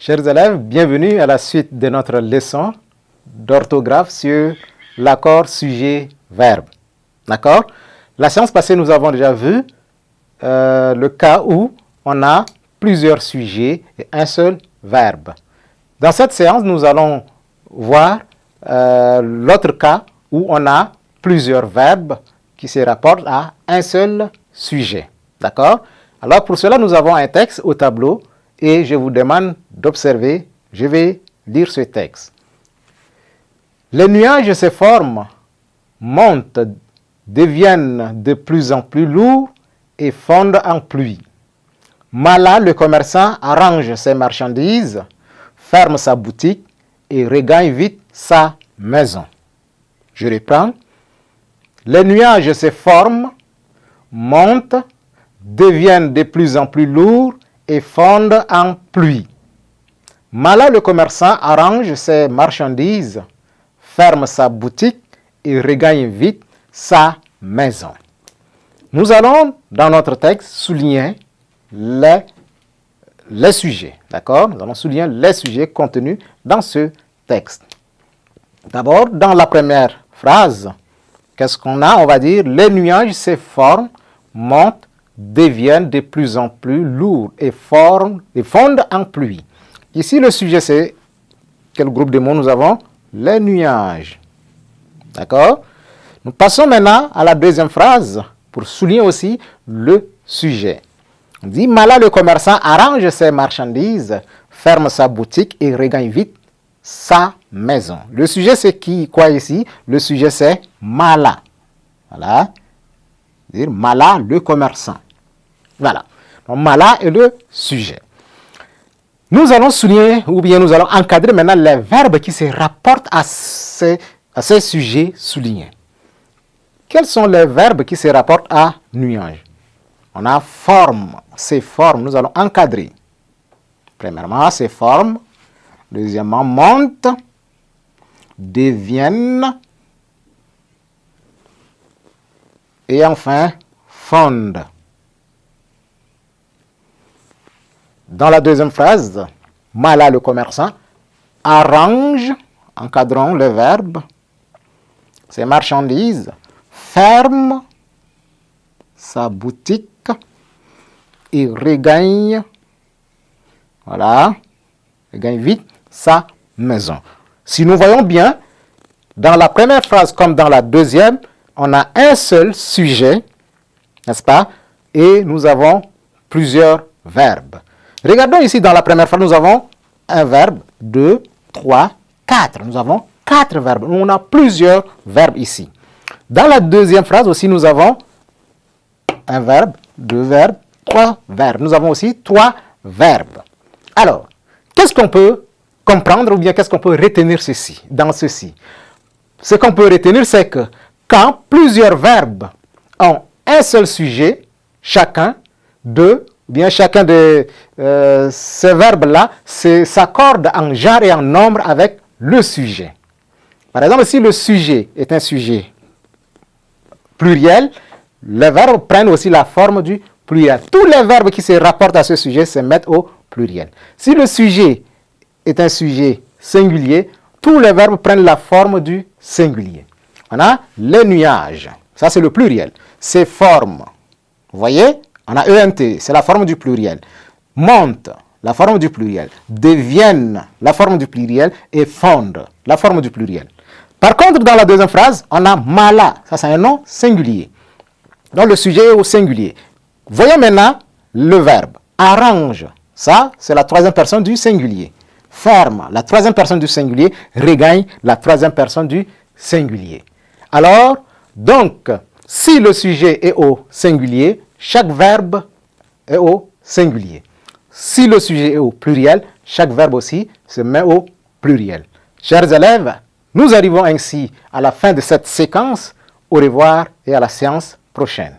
Chers élèves, bienvenue à la suite de notre leçon d'orthographe sur l'accord sujet-verbe. D'accord? La séance passée, nous avons déjà vu le cas où on a plusieurs sujets et un seul verbe. Dans cette séance, nous allons voir l'autre cas où on a plusieurs verbes qui se rapportent à un seul sujet. D'accord? Alors pour cela, nous avons un texte au tableau et je vous demande d'observer. Je vais lire ce texte. Les nuages se forment, montent, deviennent de plus en plus lourds et fondent en pluie. Mala, le commerçant, arrange ses marchandises, ferme sa boutique et regagne vite sa maison. Je reprends. Les nuages se forment, montent, deviennent de plus en plus lourds et fondent en pluie. Mala, le commerçant, arrange ses marchandises, ferme sa boutique et regagne vite sa maison. Nous allons, dans notre texte, souligner les sujets. D'accord? Nous allons souligner les sujets contenus dans ce texte. D'abord, dans la première phrase, qu'est-ce qu'on a? On va dire, les nuages se forment, montent, deviennent de plus en plus lourds et fondent en pluie. Ici, le sujet, c'est quel groupe de mots nous avons? Les nuages. D'accord? Nous passons maintenant à la deuxième phrase pour souligner aussi le sujet. On dit, Mala, le commerçant, arrange ses marchandises, ferme sa boutique et regagne vite sa maison. Le sujet, c'est quoi ici? Le sujet, c'est Mala. Voilà. Dire Mala, le commerçant. Voilà. Donc, Mala est le sujet. Nous allons souligner, ou bien nous allons encadrer maintenant les verbes qui se rapportent à ces sujets soulignés. Quels sont les verbes qui se rapportent à nuage? On a forme, c'est forme, nous allons encadrer. Premièrement, c'est forme. Deuxièmement, monte, deviennent. Et enfin, fondent. Dans la deuxième phrase, Mala, le commerçant, arrange, encadrons le verbe, ses marchandises, ferme sa boutique et regagne, voilà, regagne vite sa maison. Si nous voyons bien, dans la première phrase comme dans la deuxième, on a un seul sujet, n'est-ce pas? Et nous avons plusieurs verbes. Regardons ici dans la première phrase, nous avons un verbe, 2, 3, 4. Nous avons 4 verbes. On a plusieurs verbes ici. Dans la deuxième phrase aussi, nous avons un verbe, 2 verbes, 3 verbes. Nous avons aussi 3 verbes. Alors, qu'est-ce qu'on peut comprendre ou bien qu'est-ce qu'on peut retenir dans ceci? Ce qu'on peut retenir, c'est que quand plusieurs verbes ont un seul sujet, chacun de ces verbes-là s'accordent en genre et en nombre avec le sujet. Par exemple, si le sujet est un sujet pluriel, les verbes prennent aussi la forme du pluriel. Tous les verbes qui se rapportent à ce sujet se mettent au pluriel. Si le sujet est un sujet singulier, tous les verbes prennent la forme du singulier. On a les nuages, ça c'est le pluriel. C'est forme. Vous voyez? On a ENT, c'est la forme du pluriel. Monte, la forme du pluriel. Deviennent, la forme du pluriel. Et fondent, la forme du pluriel. Par contre, dans la deuxième phrase, on a Mala, ça c'est un nom singulier. Donc le sujet est au singulier. Voyez maintenant le verbe. Arrange, ça c'est la troisième personne du singulier. Ferme, la troisième personne du singulier. Regagne, la troisième personne du singulier. Alors, donc, si le sujet est au singulier, chaque verbe est au singulier. Si le sujet est au pluriel, chaque verbe aussi se met au pluriel. Chers élèves, nous arrivons ainsi à la fin de cette séquence. Au revoir et à la séance prochaine.